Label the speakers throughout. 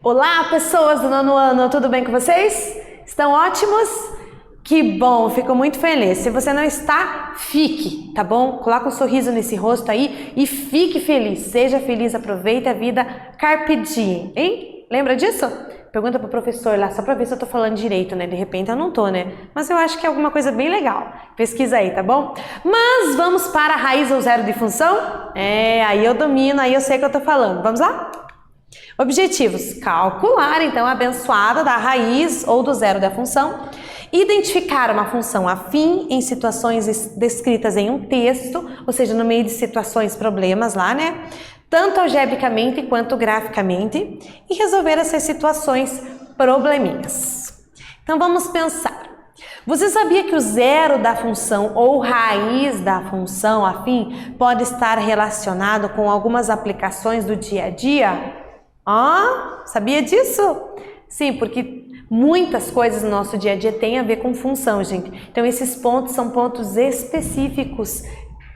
Speaker 1: Olá, pessoas do nono ano, tudo bem com vocês? Estão ótimos? Que bom, fico muito feliz. Se você não está, fique, tá bom? Coloca um sorriso nesse rosto aí e fique feliz. Seja feliz, aproveite a vida, carpe diem, hein? Lembra disso? Pergunta pro professor lá, só pra ver se eu tô falando direito, né? De repente eu não tô, né? Mas eu acho que é alguma coisa bem legal. Pesquisa aí, tá bom? Mas vamos para a raiz ou zero de função? Aí eu domino, aí eu sei o que eu tô falando. Vamos lá? Objetivos: calcular, então, a abençoada da raiz ou do zero da função, identificar uma função afim em situações descritas em um texto, ou seja, no meio de situações, problemas lá, né? Tanto algebricamente quanto graficamente, e resolver essas situações probleminhas. Então, vamos pensar. Você sabia que o zero da função ou raiz da função afim pode estar relacionado com algumas aplicações do dia a dia? Sabia disso? Sim, porque muitas coisas no nosso dia a dia têm a ver com função, gente. Então, esses pontos são pontos específicos,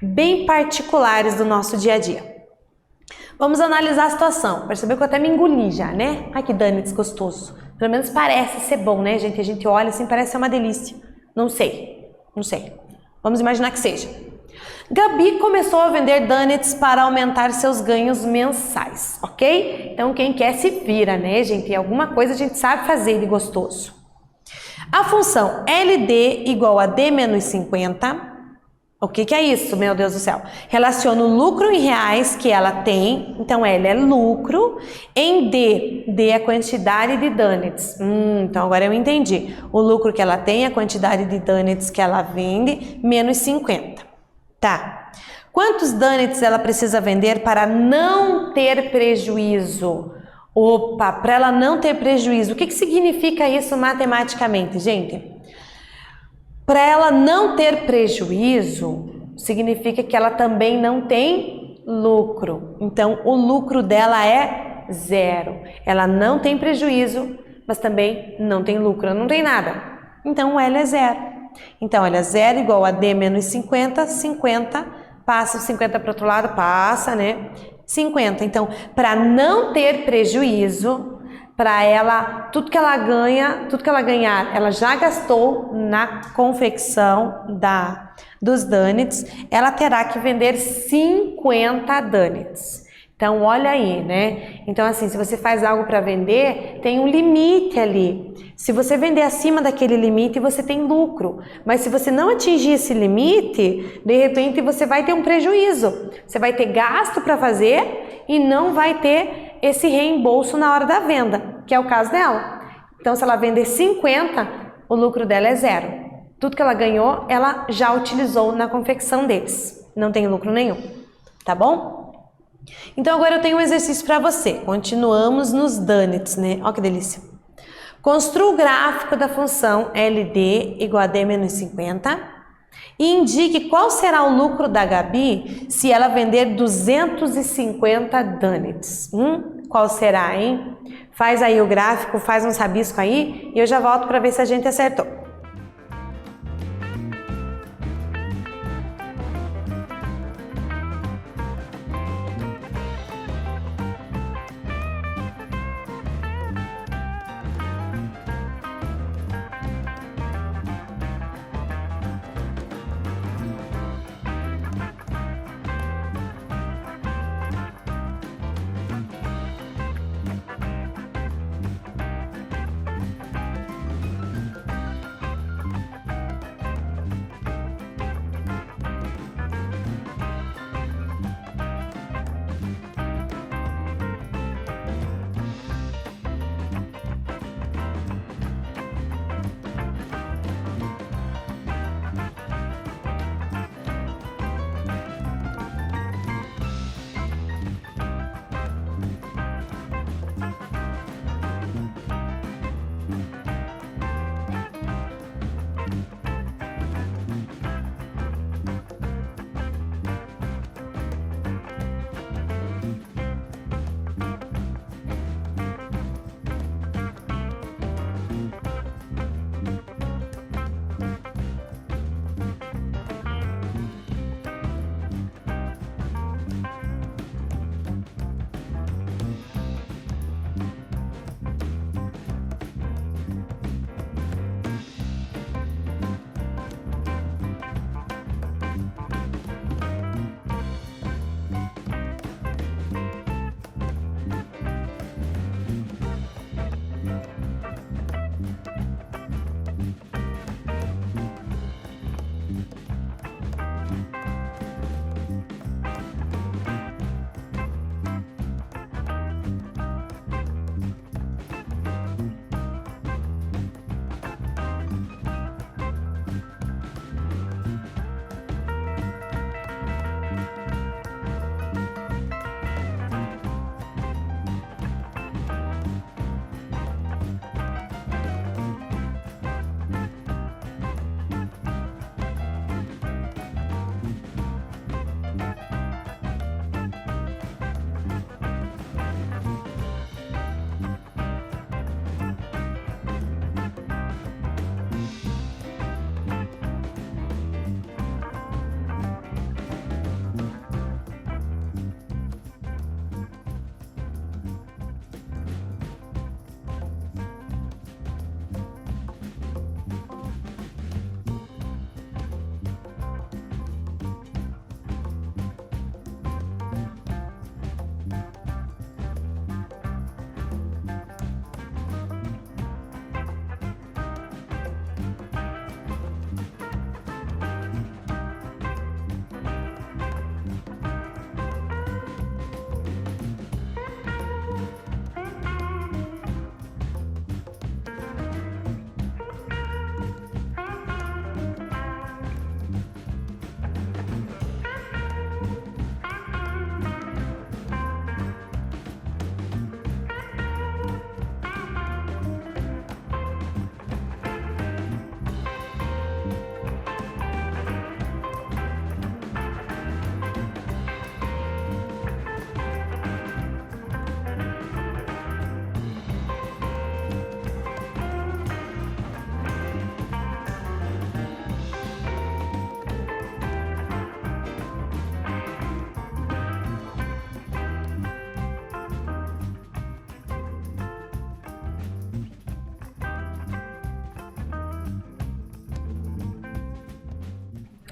Speaker 1: bem particulares do nosso dia a dia. Vamos analisar a situação. Percebeu que eu até me engoli já, né? Ai, que dane desgostoso. Pelo menos parece ser bom, né, gente? A gente olha assim, parece ser uma delícia. Não sei. Vamos imaginar que seja. Gabi começou a vender donuts para aumentar seus ganhos mensais, ok? Então, quem quer se vira, né, gente? Alguma coisa a gente sabe fazer de gostoso. A função LD igual a D menos 50, o que é isso, meu Deus do céu? Relaciona o lucro em reais que ela tem, então L é lucro, em D é a quantidade de donuts. Então agora eu entendi. O lucro que ela tem, a quantidade de donuts que ela vende, menos 50. Tá. Quantos donuts ela precisa vender para não ter prejuízo? Opa, para ela não ter prejuízo. O que significa isso matematicamente, gente? Para ela não ter prejuízo, significa que ela também não tem lucro. Então, o lucro dela é zero. Ela não tem prejuízo, mas também não tem lucro, ela não tem nada. Então, o L é zero. Então, L é zero igual a D menos 50, 50, passa o 50 para o outro lado, passa, né? 50. Então, para não ter prejuízo, para ela, tudo que ela ganhar, ela já gastou na confecção dos donuts, ela terá que vender 50 donuts. Então, olha aí, né? Então, assim, se você faz algo para vender, tem um limite ali. Se você vender acima daquele limite, você tem lucro. Mas se você não atingir esse limite, de repente você vai ter um prejuízo. Você vai ter gasto para fazer e não vai ter esse reembolso na hora da venda, que é o caso dela. Então, se ela vender 50, o lucro dela é zero. Tudo que ela ganhou, ela já utilizou na confecção deles. Não tem lucro nenhum, tá bom? Então, agora eu tenho um exercício para você. Continuamos nos donuts, né? Olha que delícia. Construa o gráfico da função LD igual a D menos 50 e indique qual será o lucro da Gabi se ela vender 250 donuts. Qual será, hein? Faz aí o gráfico, faz uns rabiscos aí e eu já volto para ver se a gente acertou.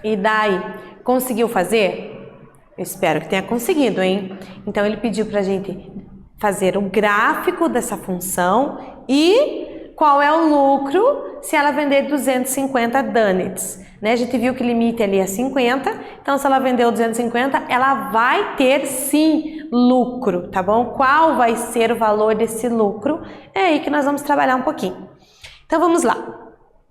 Speaker 1: E daí, conseguiu fazer? Eu espero que tenha conseguido, hein? Então, ele pediu pra gente fazer o gráfico dessa função e qual é o lucro se ela vender 250 donuts, né? A gente viu que o limite ali é 50, então se ela vendeu 250, ela vai ter sim lucro, tá bom? Qual vai ser o valor desse lucro? É aí que nós vamos trabalhar um pouquinho. Então, vamos lá.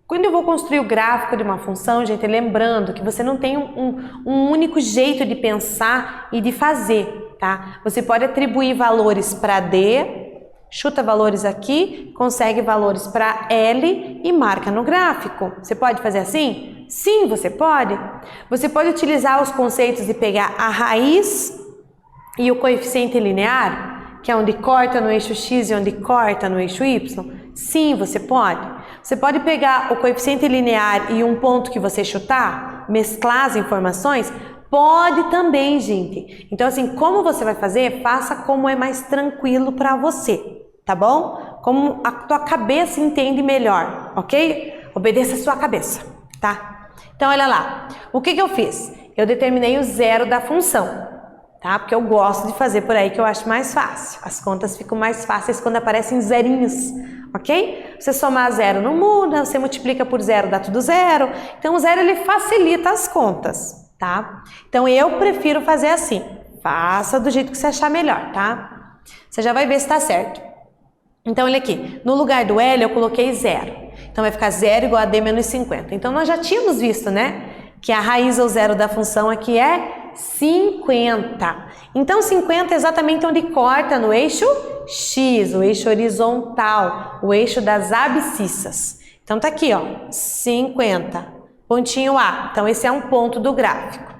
Speaker 1: Quando eu vou construir o gráfico de uma função, gente, lembrando que você não tem um único jeito de pensar e de fazer, tá? Você pode atribuir valores para D, chuta valores aqui, consegue valores para L e marca no gráfico. Você pode fazer assim? Sim, você pode. Você pode utilizar os conceitos de pegar a raiz e o coeficiente linear, que é onde corta no eixo X e onde corta no eixo Y. Sim, você pode. Você pode pegar o coeficiente linear e um ponto que você chutar, mesclar as informações? Pode também, gente. Então, assim, como você vai fazer? Faça como é mais tranquilo para você, tá bom? Como a tua cabeça entende melhor, ok? Obedeça a sua cabeça, tá? Então, olha lá. O que eu fiz? Eu determinei o zero da função, tá? Porque eu gosto de fazer por aí que eu acho mais fácil. As contas ficam mais fáceis quando aparecem zerinhos, ok? Você somar zero não muda, você multiplica por zero, dá tudo zero. Então, o zero ele facilita as contas, tá? Então, eu prefiro fazer assim. Faça do jeito que você achar melhor, tá? Você já vai ver se tá certo. Então, olha aqui. No lugar do L, eu coloquei zero. Então, vai ficar zero igual a D menos 50. Então, nós já tínhamos visto, né? Que a raiz ou zero da função aqui é 50. Então, 50 é exatamente onde corta no eixo X, o eixo horizontal, o eixo das abscissas. Então, tá aqui, ó, 50, pontinho A. Então, esse é um ponto do gráfico.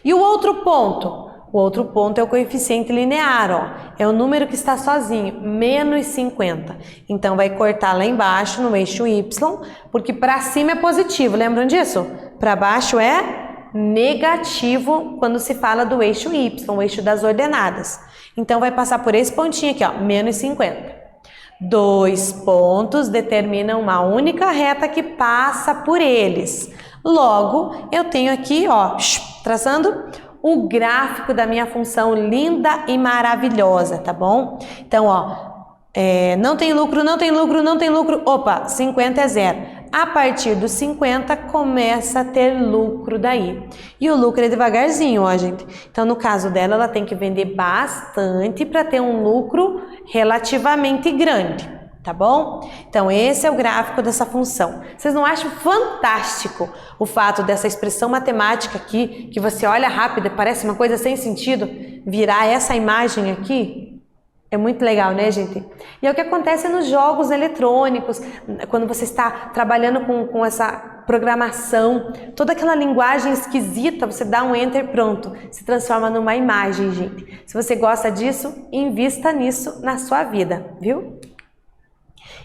Speaker 1: E o outro ponto? O outro ponto é o coeficiente linear, ó. É o número que está sozinho, menos 50. Então, vai cortar lá embaixo no eixo Y, porque para cima é positivo, lembram disso? Para baixo é negativo quando se fala do eixo Y, o eixo das ordenadas. Então, vai passar por esse pontinho aqui, ó, menos 50. 2 pontos determinam uma única reta que passa por eles. Logo, eu tenho aqui, ó, traçando o gráfico da minha função linda e maravilhosa, tá bom? Então, ó, não tem lucro, não tem lucro, não tem lucro. Opa, 50 é zero. A partir dos 50 começa a ter lucro daí. E o lucro é devagarzinho, ó, gente. Então, no caso dela, ela tem que vender bastante para ter um lucro relativamente grande, tá bom? Então, esse é o gráfico dessa função. Vocês não acham fantástico o fato dessa expressão matemática aqui, que você olha rápido, parece uma coisa sem sentido, virar essa imagem aqui? É muito legal, né, gente? E é o que acontece nos jogos eletrônicos, quando você está trabalhando com essa programação, toda aquela linguagem esquisita, você dá um enter, pronto, se transforma numa imagem, gente. Se você gosta disso, invista nisso na sua vida, viu?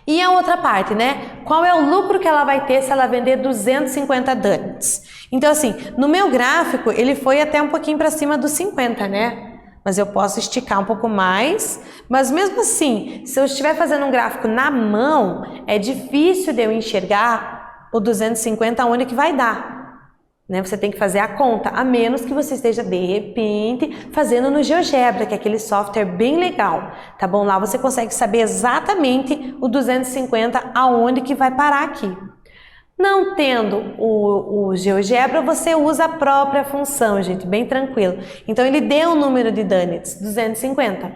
Speaker 1: E a outra parte, né? Qual é o lucro que ela vai ter se ela vender 250 donuts? Então, assim, no meu gráfico, ele foi até um pouquinho para cima dos 50, né? Mas eu posso esticar um pouco mais, mas mesmo assim, se eu estiver fazendo um gráfico na mão, é difícil de eu enxergar o 250 onde que vai dar, né? Você tem que fazer a conta, a menos que você esteja, de repente, fazendo no GeoGebra, que é aquele software bem legal, tá bom? Lá você consegue saber exatamente o 250 aonde que vai parar aqui. Não tendo o GeoGebra, você usa a própria função, gente, bem tranquilo. Então, ele deu o número de donuts, 250.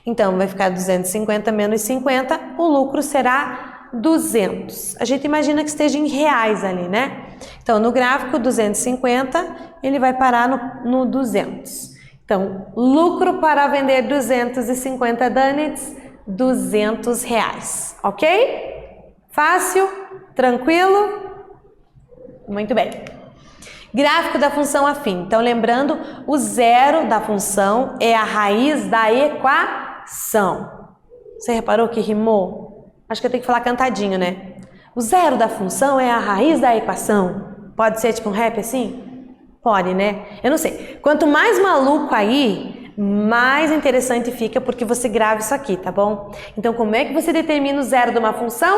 Speaker 1: Então, vai ficar 250 menos 50, o lucro será 200. A gente imagina que esteja em reais ali, né? Então, no gráfico, 250, ele vai parar no 200. Então, lucro para vender 250 donuts, 200 reais, ok? Fácil? Tranquilo? Muito bem. Gráfico da função afim. Então, lembrando, o zero da função é a raiz da equação. Você reparou que rimou? Acho que eu tenho que falar cantadinho, né? O zero da função é a raiz da equação. Pode ser tipo um rap assim? Pode, né? Eu não sei. Quanto mais maluco aí, mais interessante fica porque você grava isso aqui, tá bom? Então, como é que você determina o zero de uma função?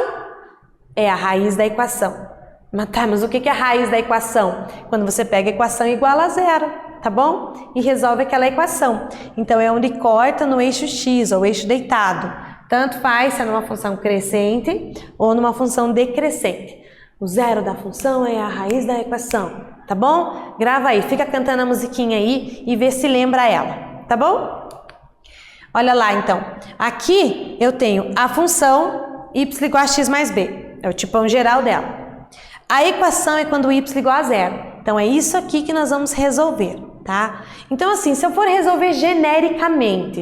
Speaker 1: É a raiz da equação. Mas o que é a raiz da equação? Quando você pega a equação igual a zero, tá bom? E resolve aquela equação. Então, é onde corta no eixo x, ou eixo deitado. Tanto faz se é numa função crescente ou numa função decrescente. O zero da função é a raiz da equação, tá bom? Grava aí, fica cantando a musiquinha aí e vê se lembra ela, tá bom? Olha lá, então. Aqui eu tenho a função y igual a x mais b. É o tipão geral dela. A equação é quando y igual a zero. Então, é isso aqui que nós vamos resolver, tá? Então, assim, se eu for resolver genericamente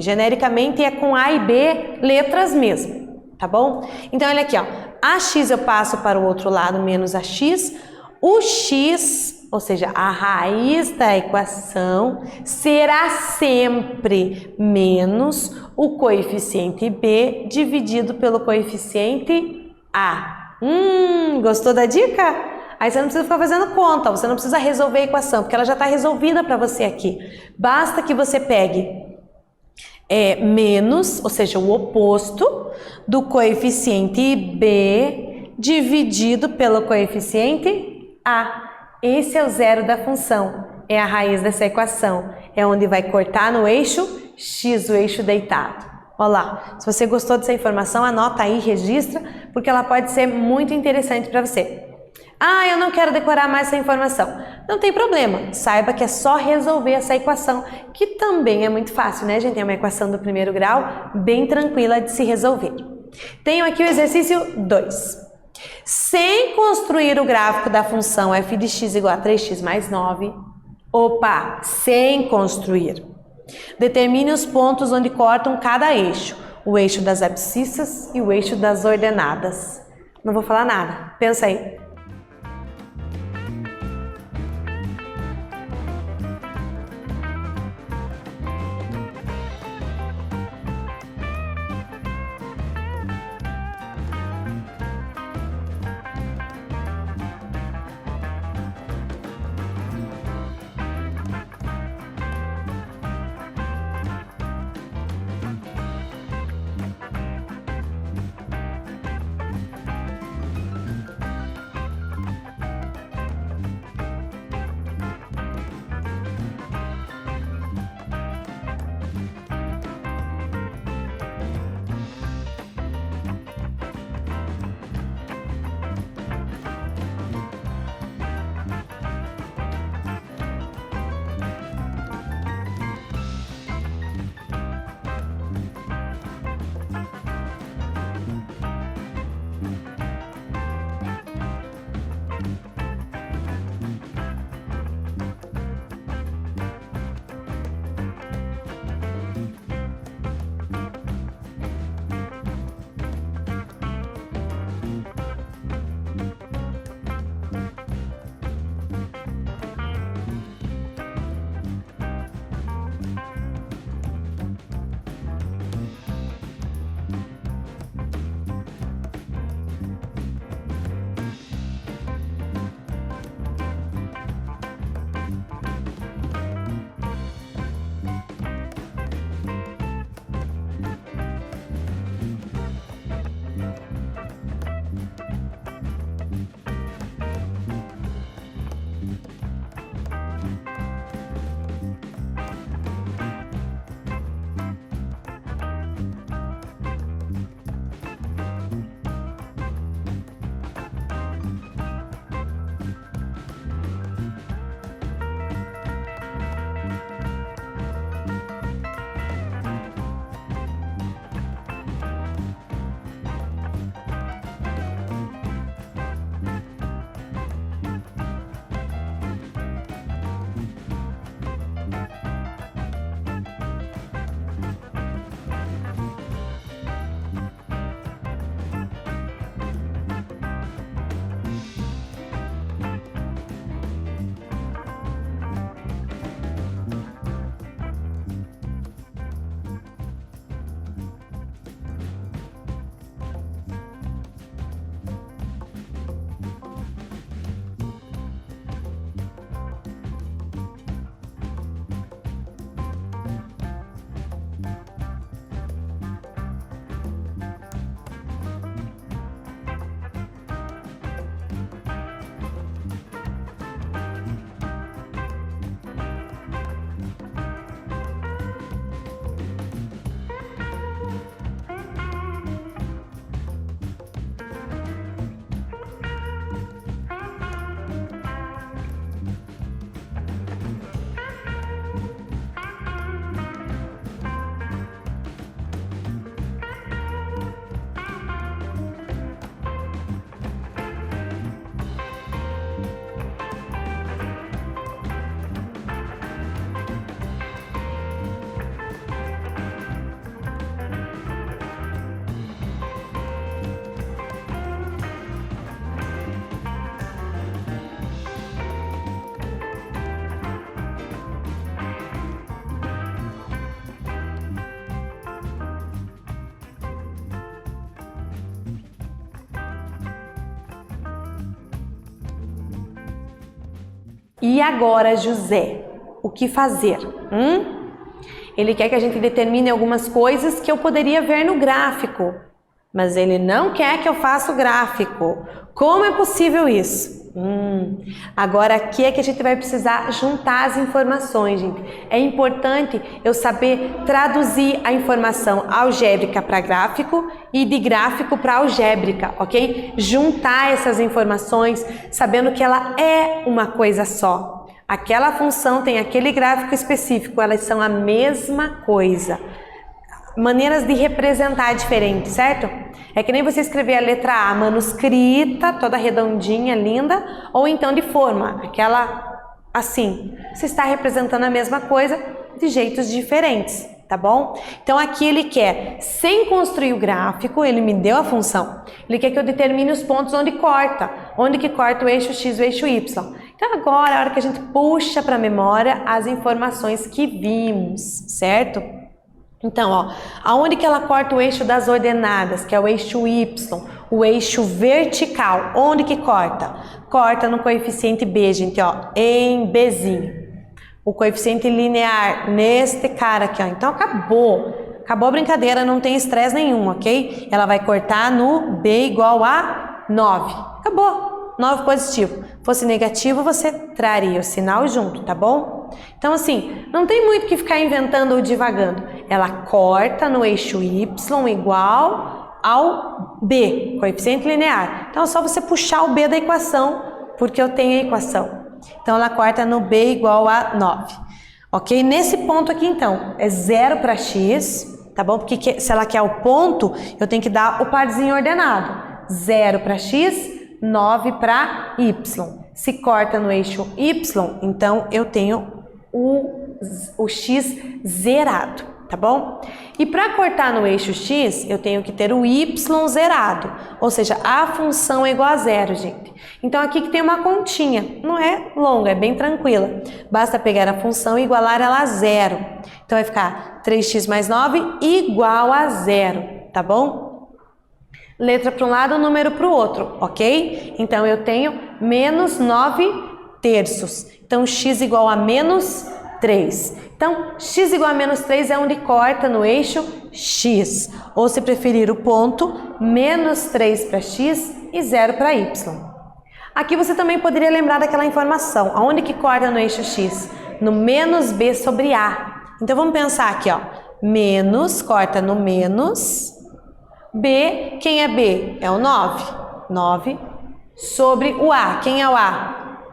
Speaker 1: é com A e B letras mesmo, tá bom? Então, olha aqui, ó. AX eu passo para o outro lado menos AX. O x, ou seja, a raiz da equação, será sempre menos o coeficiente b dividido pelo coeficiente a. Gostou da dica? Aí você não precisa ficar fazendo conta, você não precisa resolver a equação, porque ela já está resolvida para você aqui. Basta que você pegue menos, ou seja, o oposto do coeficiente b dividido pelo coeficiente a. Esse é o zero da função, é a raiz dessa equação, é onde vai cortar no eixo x, o eixo deitado. Olha lá, se você gostou dessa informação, anota aí, registra, porque ela pode ser muito interessante para você. Ah, eu não quero decorar mais essa informação. Não tem problema, saiba que é só resolver essa equação, que também é muito fácil, né, gente? É uma equação do primeiro grau, bem tranquila de se resolver. Tenho aqui o exercício 2. Sem construir o gráfico da função f de x igual a 3x mais 9, sem construir, determine os pontos onde cortam cada eixo, o eixo das abscissas e o eixo das ordenadas. Não vou falar nada, pensa aí. E agora, José, o que fazer? Ele quer que a gente determine algumas coisas que eu poderia ver no gráfico, mas ele não quer que eu faça o gráfico. Como é possível isso? Agora aqui é que a gente vai precisar juntar as informações, gente. É importante eu saber traduzir a informação algébrica para gráfico e de gráfico para algébrica, ok? Juntar essas informações sabendo que ela é uma coisa só. Aquela função tem aquele gráfico específico, elas são a mesma coisa. Maneiras de representar diferentes, certo? É que nem você escrever a letra A manuscrita, toda redondinha, linda, ou então de forma, aquela assim. Você está representando a mesma coisa de jeitos diferentes, tá bom? Então aqui ele quer, sem construir o gráfico, ele me deu a função. Ele quer que eu determine os pontos onde corta. Onde que corta o eixo X e o eixo Y. Então agora é a hora que a gente puxa para a memória as informações que vimos, certo? Então, ó, aonde que ela corta o eixo das ordenadas, que é o eixo Y, o eixo vertical, onde que corta? Corta no coeficiente B, gente, ó, em Bzinho. O coeficiente linear neste cara aqui, ó, então acabou a brincadeira, não tem estresse nenhum, ok? Ela vai cortar no B igual a 9, acabou, 9 positivo. Fosse negativo, você traria o sinal junto, tá bom? Então, assim, não tem muito que ficar inventando ou divagando. Ela corta no eixo Y igual ao B, coeficiente linear. Então, é só você puxar o B da equação, porque eu tenho a equação. Então, ela corta no B igual a 9. Ok? Nesse ponto aqui, então, é 0 para X, tá bom? Porque se ela quer o ponto, eu tenho que dar o parzinho ordenado. 0 para X, 9 para Y. Se corta no eixo Y, então eu tenho o X zerado, tá bom? E para cortar no eixo X, eu tenho que ter o Y zerado, ou seja, a função é igual a 0, gente. Então aqui que tem uma continha, não é longa, é bem tranquila. Basta pegar a função e igualar ela a 0. Então vai ficar 3x mais 9 igual a 0, tá bom? Letra para um lado, número para o outro, ok? Então, eu tenho menos 9 terços. Então, x igual a menos 3. Então, x igual a menos 3 é onde corta no eixo x. Ou, se preferir o ponto, menos 3 para x e 0 para y. Aqui você também poderia lembrar daquela informação. Aonde que corta no eixo x? No menos b sobre a. Então, vamos pensar aqui, ó. Menos, corta no menos... B, quem é B? É o 9. 9 sobre o A. Quem é o A?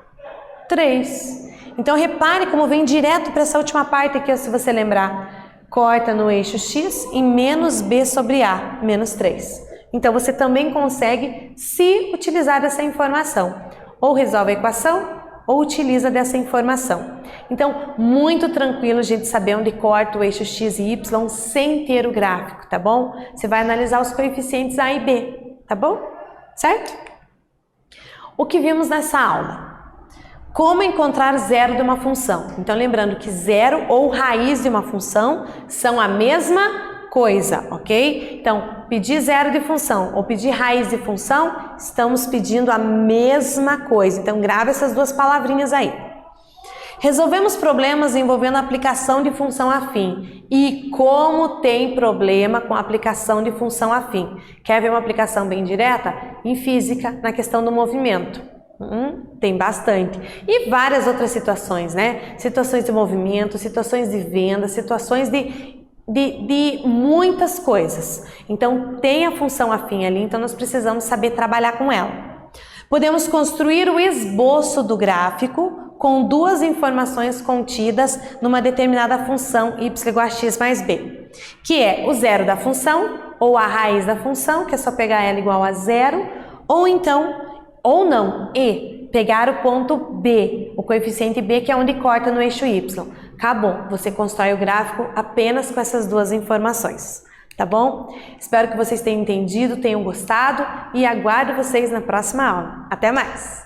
Speaker 1: 3. Então, repare como vem direto para essa última parte aqui, se você lembrar. Corta no eixo X em menos B sobre A, menos 3. Então, você também consegue se utilizar dessa informação. Ou resolve a equação, ou utiliza dessa informação. Então, muito tranquilo a gente saber onde corta o eixo X e Y sem ter o gráfico, tá bom? Você vai analisar os coeficientes A e B, tá bom? Certo? O que vimos nessa aula? Como encontrar zero de uma função. Então, lembrando que zero ou raiz de uma função são a mesma coisa, ok? Então, pedir zero de função ou pedir raiz de função, estamos pedindo a mesma coisa. Então, grave essas duas palavrinhas aí. Resolvemos problemas envolvendo a aplicação de função afim. E como tem problema com a aplicação de função afim? Quer ver uma aplicação bem direta? Em física, na questão do movimento. Tem bastante. E várias outras situações, né? Situações de movimento, situações de venda, situações de muitas coisas. Então, tem a função afim ali, então nós precisamos saber trabalhar com ela. Podemos construir o esboço do gráfico com duas informações contidas numa determinada função y igual a x mais b, que é o zero da função, ou a raiz da função, que é só pegar ela igual a zero, ou então, ou não, e pegar o ponto B, o coeficiente B, que é onde corta no eixo y. Acabou, você constrói o gráfico apenas com essas duas informações, tá bom? Espero que vocês tenham entendido, tenham gostado e aguardo vocês na próxima aula. Até mais!